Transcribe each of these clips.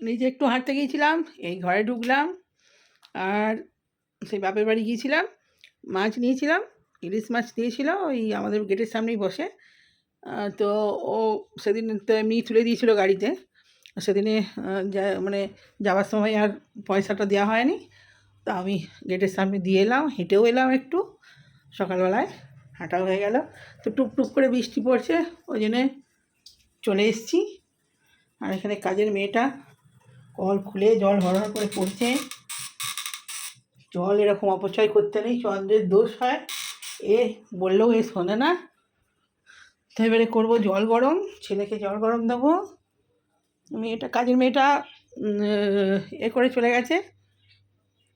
নিজে একটু হাঁটতে গিয়েছিলাম, এই ঘরে ঢুকলাম। আর সেই বাপের বাড়ি গিয়েছিলাম, মাছ নিয়েছিলাম, ইলিশ মাছ দিয়েছিল ওই আমাদের গেটের সামনেই বসে। তো ও সেদিন তো এমনি তুলে দিয়েছিল গাড়িতে। সেদিনে মানে যাওয়ার সময় আর পয়সাটা দেওয়া হয়নি, তো আমি গেটের সামনে দিয়ে এলাম, হেঁটেও এলাম একটু, সকালবেলায় হাঁটাও হয়ে গেল। তো টুকটুক করে বৃষ্টি পড়ছে, ওই জন্যে চলে এসেছি। আর এখানে কাজের মেয়েটা কল খুলে জল হরহর করে পড়ছে। জল এরকম অপচয় করতে নেই, চন্দ্রের দোষ হয়, এ বললেও এ শোনে না। তো এবারে করবো জল গরম, ছেলেকে জল গরম দেবো। মেয়েটা, কাজের মেয়েটা এ করে চলে গেছে,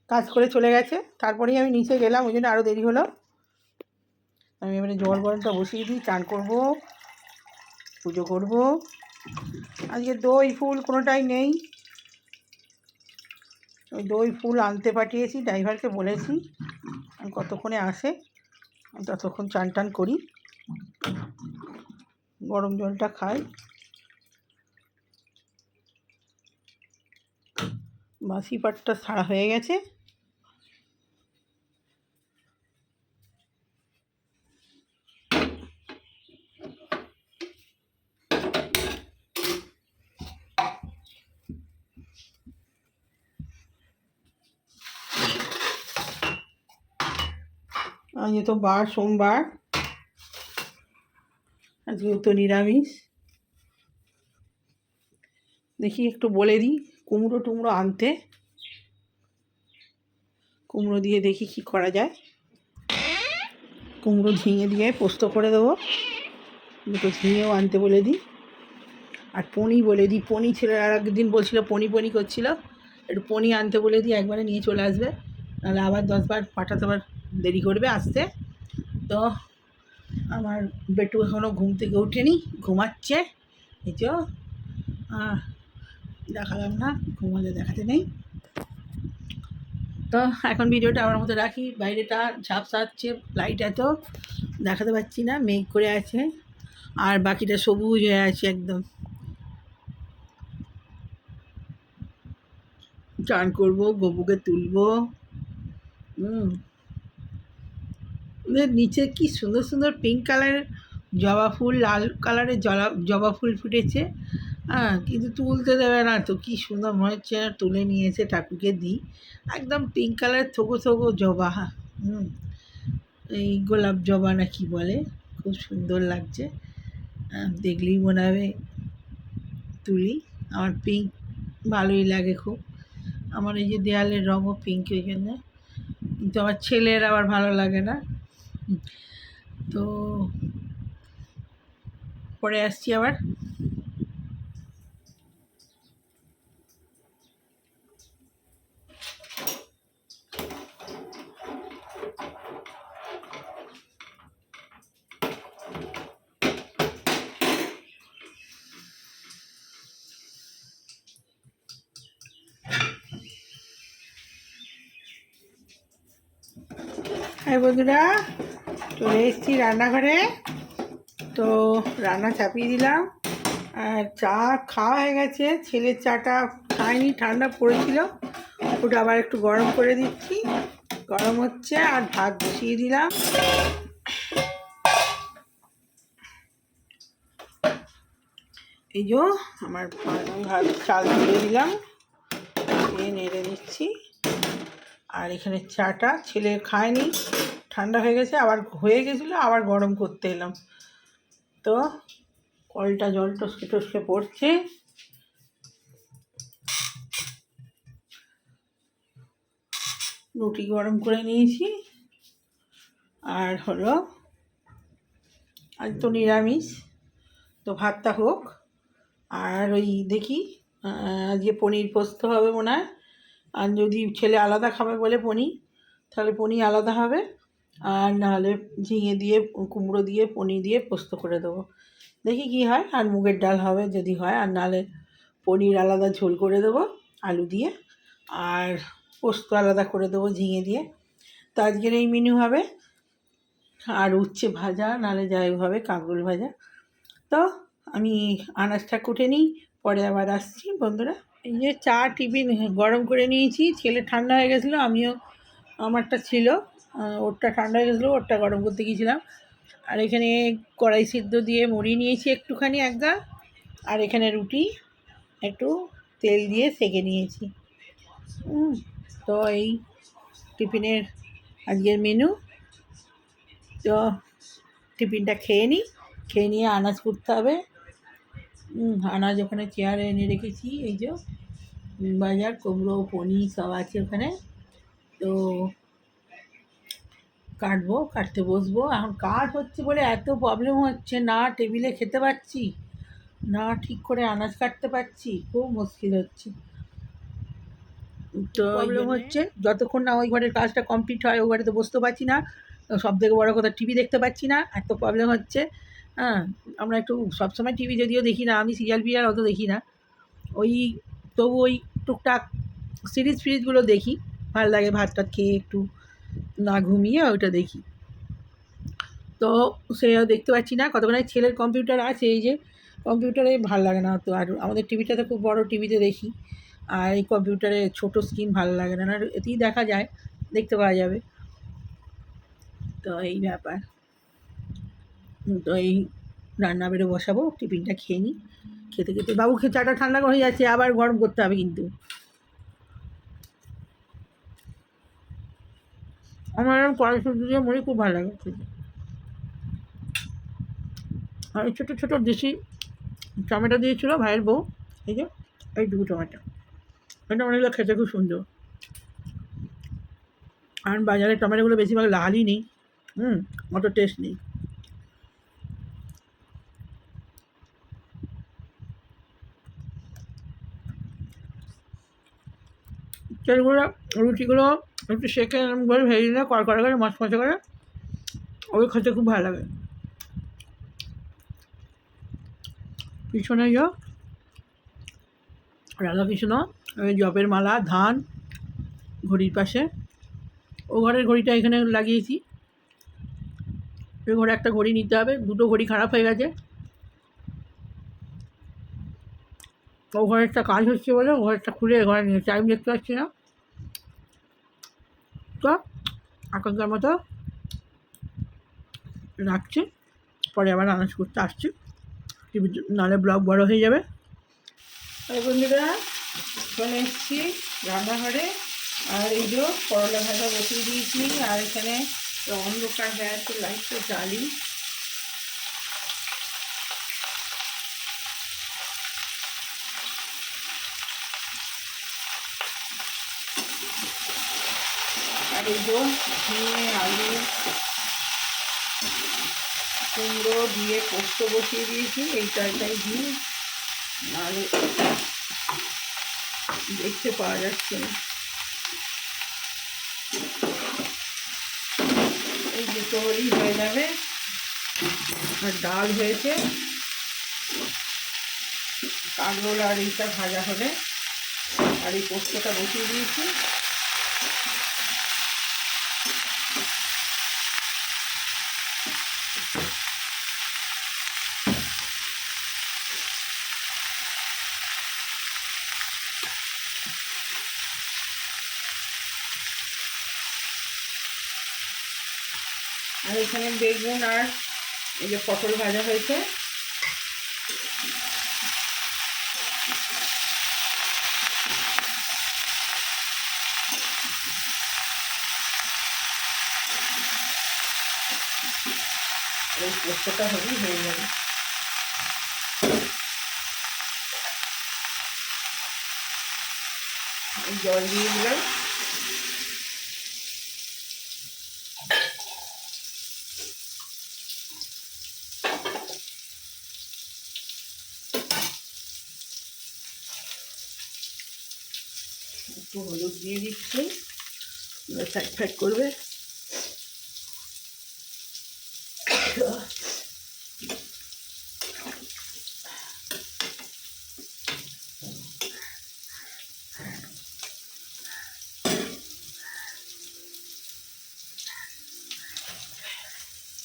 কাজ করে চলে গেছে, তারপরেই আমি নিচে গেলাম, ওই জন্য আরও দেরি হলো। আমি এবারে জল গরমটা বসিয়ে দিই, চান করবো, পুজো করব। আজকে দই ফুল কোনোটাই নেই, ওই দই ফুল আনতে পাঠিয়েছি, ড্রাইভারকে বলেছি কতক্ষণে আসে, ততক্ষণ চান টান করি, গরম জলটা খাই। বাসি পাটটা ছাড়া হয়ে গেছে। আজকে তো বার সোমবার, আজকে তো নিরামিষ। দেখি একটু বলে দিই কুমড়ো টুমড়ো আনতে, কুমড়ো দিয়ে দেখি কি করা যায়। কুমড়ো ঝিঙে দিয়ে পোস্ত করে দেবো, দুটো ঝিঙেও আনতে বলে দিই। আর পনি বলে দিই, পনি ছেলে আর একদিন বলছিল পনি করছিল, একটু পনি আনতে বলে দিই, একবারে নিয়ে চলে আসবে, নাহলে আবার 10বার পাঠাতে আবার দেরি করবে আসতে। তো আমার বেটু এখনও ঘুম থেকে ওঠেনি, ঘুমাচ্ছে, এই যে দেখালাম না, ঘুমালে দেখাতে নেই। তো এখন ভিডিওটা আমার মতো রাখি, বাইরেটা ঝাপসাচ্ছে, লাইট এত দেখাতে পাচ্ছি না, মেঘ করে আছে, আর বাকিটা সবুজ হয়ে আছে একদম। চান করবো, গবুকে তুলবো। নিচে কি সুন্দর সুন্দর পিঙ্ক কালারের জবা ফুল, লাল কালারের জবা ফুল ফুটেছে, কিন্তু তুলতে দেবে না, তো কী সুন্দর মনে হচ্ছে তুলে নিয়েছে ঠাকুরকে দিই। একদম পিঙ্ক কালারের থোকো থোকো জবা, এই গোলাপ জবা না কি বলে, খুব সুন্দর লাগছে, দেখলেই মনে হবে তুলি। আমার পিঙ্ক ভালোই লাগে খুব, আমার এই যে দেয়ালের রঙও পিঙ্ক, ওই জন্যে। কিন্তু আমার ছেলের আবার ভালো লাগে না, তো পরে আসছি আবার। হ্যাঁ বন্ধুরা, চলে এসেছি রান্নাঘরে। তো রান্না চাপিয়ে দিলাম, আর চা খাওয়া হয়ে গেছে, ছেলের চাটা খায়নি, ঠান্ডা পড়েছিল, ওটা আবার একটু গরম করে দিচ্ছি, গরম হচ্ছে। আর ভাত বসিয়ে দিলাম, এই যে আমার ভাত, চাল তুলে দিলাম, দিয়ে নেড়ে দিচ্ছি। আর এখানে চাটা ছেলে খায়নি, ঠান্ডা হয়ে গেছে, আবার হয়ে গেছিলো, আবার গরম করতে এলাম। তো কলটা জল টসকে টসকে পড়ছে। রুটি গরম করে নিয়েছি, আর হলো আজ তো নিরামিষ, তো ভাতটা হোক। আর ওই দেখি আজকে পনির পোস্ত হবে মনে হয়, আর যদি ছেলে আলাদা খাবে বলে পনির, তাহলে পনির আলাদা হবে, আর নাহলে ঝিঙে দিয়ে কুমড়ো দিয়ে পনির দিয়ে পোস্ত করে দেবো, দেখি কি হয়। আর মুগের ডাল হবে যদি হয়, আর নাহলে পনির আলাদা ঝোল করে দেবো আলু দিয়ে, আর পোস্ত আলাদা করে দেবো ঝিঙে দিয়ে। তো আজকের এই মেনু হবে, আর উচ্ছে ভাজা, নাহলে যাই হবে কাঁকরোল ভাজা। তো আমি আনাজটা কুটে নিই, পরে আবার আসছি বন্ধুরা। এই যে চা টিফিন গরম করে নিয়েছি, ছেলে ঠান্ডা হয়ে গেছিলো, আমিও আমারটা ছিল, ওরটা ঠান্ডা হয়ে গেছিলো, ওরটা গরম করতে গিয়েছিলাম। আর এখানে কড়াই সিদ্ধ দিয়ে মুড়ি নিয়েছি একটুখানি একগা, আর এখানে রুটি একটু তেল দিয়ে সেঁকে নিয়েছি। তো এই টিফিনের আজকের মেনু। তো টিফিনটা খেয়ে নিই, খেয়ে নিয়ে আনাজ করতে হবে। আনাজ ওখানে চেয়ারে এনে রেখেছি, এই যে বাজার কুমড়ো পনির সব আছে ওখানে। তো কাটতে বসবো। এখন কাজ হচ্ছে বলে এত প্রবলেম হচ্ছে, না টেবিলে খেতে পাচ্ছি, না ঠিক করে আনাজ কাটতে পারছি, খুব মুশকিল হচ্ছে। তো প্রবলেম হচ্ছে, যতক্ষণ না ওই ঘরের কাজটা কমপ্লিট হয় ওই ঘরে তো বসতে পারছি না। সব থেকে বড়ো কথা, টিভি দেখতে পাচ্ছি না, এত প্রবলেম হচ্ছে। হ্যাঁ, আমরা একটু সবসময় টিভি যদিও দেখি না, আমি সিরিয়াল ফিরিয়াল অত দেখি না, ওই তবু ওই টুকটাক সিরিজগুলো দেখি, ভালো লাগে ভাত টাত খেয়ে একটু না ঘুমিয়ে ওইটা দেখি। তো সে দেখতে পাচ্ছি না, কতক্ষণ ছেলের কম্পিউটার আছে, এই যে কম্পিউটারে ভালো লাগে না তো, আর আমাদের টিভিটাতে খুব বড় টিভিতে দেখি, আর এই কম্পিউটারে ছোট স্ক্রিন ভালো লাগে না, আর এতেই দেখা যায়, দেখতে পাওয়া যাবে। তো এই ব্যাপার। তো এই রান্না বেড়ে বসাবো, টিফিনটা খেয়ে নিই। খেতে খেতে বাবু চাটা ঠান্ডা হয়ে যাচ্ছে, আবার গরম করতে হবে কিন্তু। আমার এরকম কড়াই সবজি দিয়ে মুড়ি খুব ভালো লাগে খেতে। আর এই ছোটো ছোটো দেশি টমেটো দিয়েছিলো ভাইয়ের বউ, এই যে এইটুকু টমেটো, এটা অনেকগুলো খেতে খুব সুন্দর। আর বাজারের টমেটোগুলো বেশিরভাগ লালই নেই, অত টেস্ট নেই। তেলগুলো রুটিগুলো একটু সেঁকে এরকম করে ভেজে নিলে কড়কড়া করে মচমচে করে, ওই খেতে খুব ভালো লাগে। পিছনে যা রাধাকৃষ্ণ, ওই জপের মালা, ধান, ঘড়ির পাশে ও ঘরের ঘড়িটা এখানে লাগিয়েছি। ওই ঘরে একটা ঘড়ি নিতে হবে, দুটো ঘড়ি খারাপ হয়ে গেছে, ও ঘরেরটা কাজ হচ্ছে বলে ও ঘরেরটা খুলে ঘরে নিয়ে টাইম দেখতে পাচ্ছি না। তো এখনকার মতো রাখছি, পরে আবার আনাজ করতে আসছি, টিভি নাহলে ব্লগ বড়ো হয়ে যাবে। এই বন্ধুরা চলে এসেছি রান্নাঘরে, আর এই যে করলা ভাজা বসিয়ে দিয়েছি, আর এখানে অন্ধকার গ্যাস লাইটটা জ্বালি। আর এই যে ঝিঙে আলু কুমড়ো দিয়ে পোস্ত বসিয়ে দিয়েছি, এই তরকারি দিয়ে, নাহলে দেখতে পাওয়া যাচ্ছে না। এই দুটো হলেই হয়ে যাবে, আর ডাল হয়েছে, কাঁকরোল আর এইটা ভাজা হবে, আর এই পোস্তটা বসিয়ে দিয়েছি। আর এখানে বেগুন আর এই যে পটল ভাজা হয়েছে। এই পোস্তটা হলেই হয়ে যাবে। জল দিয়ে দিলাম, একটু হলুদ দিয়ে দিচ্ছি, সাইড ফাইড করবে।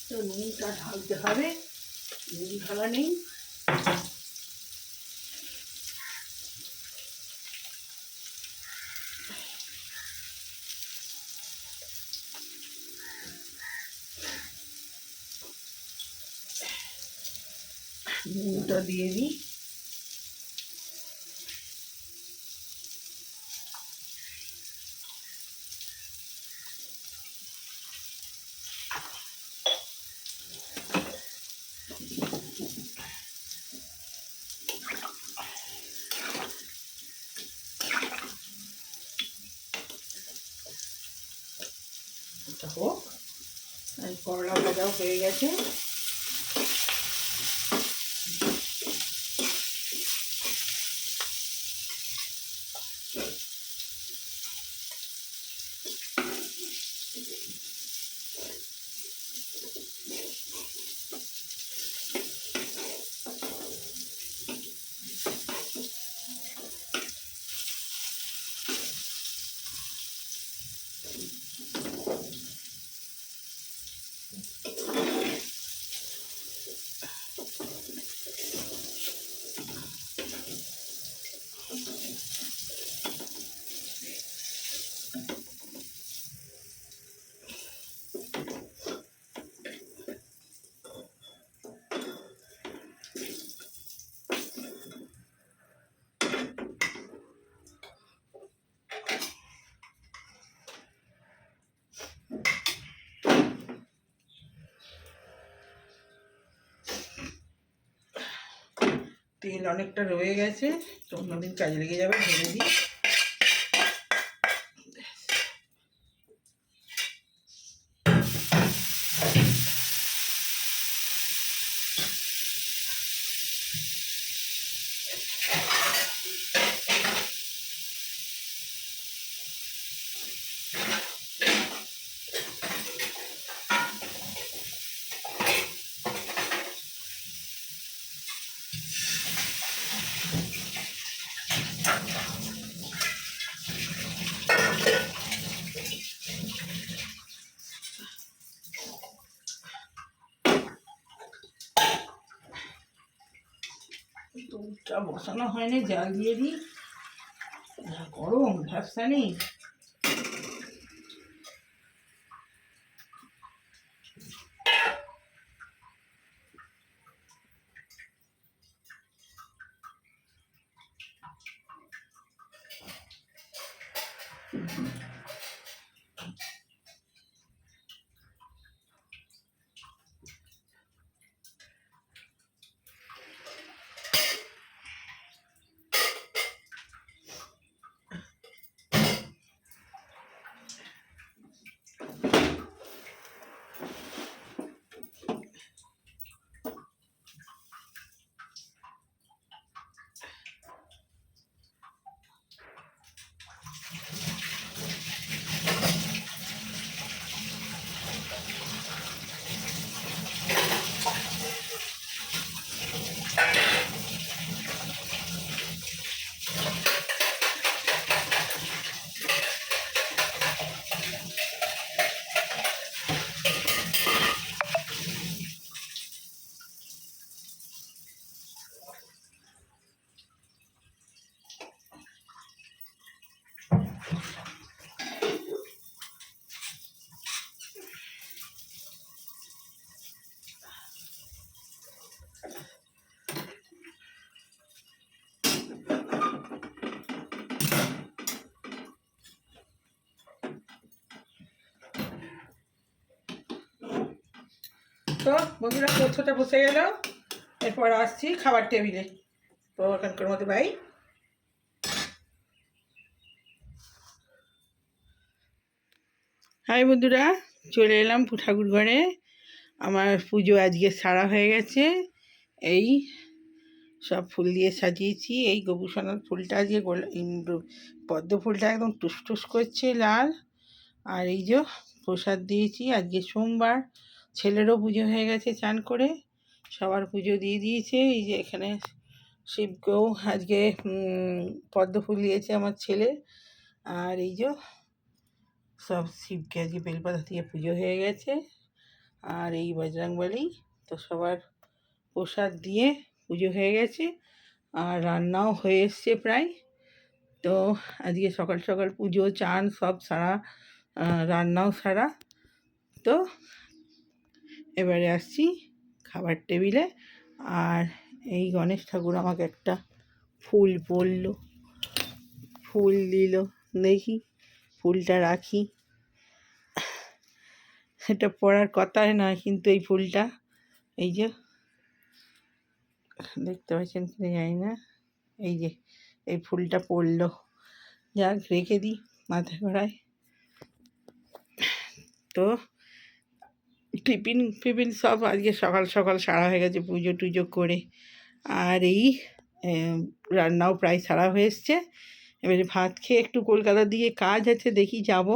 তো নুনটা ঢালতে হবে, নুন ঢালা নেই। নুনটা দিয়ে দিই। এটা হোক, করলা ভাজাও হয়ে গেছে। তেল অনেকটা রয়ে গেছে, তো অন্যদিন কাজে লেগে যাবে, ঢেলে দিই। দুধটা বসানো হয়নি, জাল দিয়ে দিই। গরম ঝাপসা নেই। তো বন্ধুরা, তথ্যটা বসে গেল। এরপর আসছি খাবার টেবিলে। তো এখানকার মধ্যে বাই। হাই বন্ধুরা, চলে এলাম ঠাকুর ঘরে। আমার পুজো আজকে সারা হয়ে গেছে। এই সব ফুল দিয়ে সাজিয়েছি। এই গোপুসোনার ফুলটা আজকে পদ্ম ফুলটা একদম টুসটুস করছে লাল। আর এই যে প্রসাদ দিয়েছি। আজকে সোমবার, ছেলেরও পুজো হয়ে গেছে, চান করে সবার পুজো দিয়ে দিয়েছে। এই যে এখানে শিবকেও আজকে পদ্ম ফুল দিয়েছে আমার ছেলে। আর এই যে সব শিবকে আজকে বেলপাতা দিয়ে পুজো হয়ে গেছে। আর এই বজরংবলী, তো সবার প্রসাদ দিয়ে পুজো হয়ে গেছে। আর রান্নাও হয়ে এসছে প্রায়। তো আজকে সকাল সকাল পুজো, চান সব সারা, রান্নাও সারা। তো এবারে আসছি খাবার টেবিলে। আর এই গণেশ ঠাকুর আমাকে একটা ফুল পড়লো, ফুল দিল, দেখি ফুলটা রাখি। এটা পড়ার কথাই নয়, কিন্তু এই ফুলটা এই যে দেখতে পাচ্ছেন কি জানি না, এই যে এই ফুলটা পড়লো, যাক রেখে দিই মাথায় গড়ায়। তো টিফিন ফিফিন সব আজকে সকাল সকাল সারা হয়ে গেছে পুজো টুজো করে, আর এই রান্নাও প্রায় সারা হয়ে এসছে। এবারে ভাত খেয়ে একটু কলকাতা দিয়ে কাজ আছে, দেখি যাব,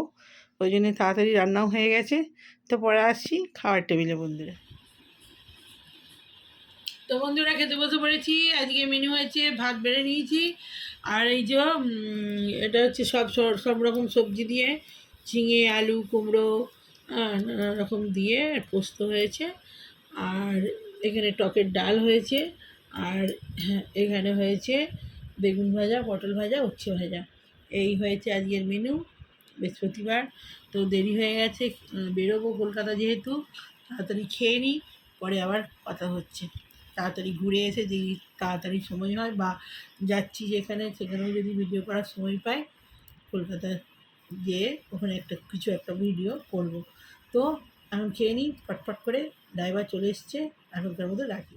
ওই জন্য তাড়াতাড়ি রান্নাও হয়ে গেছে। তো পরে আসছি খাওয়ার টেবিলে বন্ধুরা। তো বন্ধুরা খেতে বসে পড়েছি। আজকে মেনু হয়েছে ভাত বেড়ে নিয়েছি, আর এই যে এটা হচ্ছে সব রকম সবজি দিয়ে, ঝিঙে আলু কুমড়ো নানা রকম দিয়ে পোস্ত হয়েছে, আর এখানে টকের ডাল হয়েছে, আর এখানে হয়েছে বেগুন ভাজা, পটল ভাজা, উচ্ছে ভাজা। এই হয়েছে আজকের মেনু, বৃহস্পতিবার। তো দেরি হয়ে গেছে, বেরোবো কলকাতা যেহেতু, তাড়াতাড়ি খেয়ে নিই, পরে আবার কথা হচ্ছে। তাড়াতাড়ি ঘুরে এসে যদি তাড়াতাড়ি সময় হয় বা যাচ্ছি যেখানে সেখানেও যদি ভিডিও করার সময় পাই, কলকাতা গিয়ে ওখানে কিছু একটা ভিডিও করব। তো এখন খেয়ে নিই ফটফট করে, ড্রাইভার চলে এসছে, এখনকার মতো রাখি।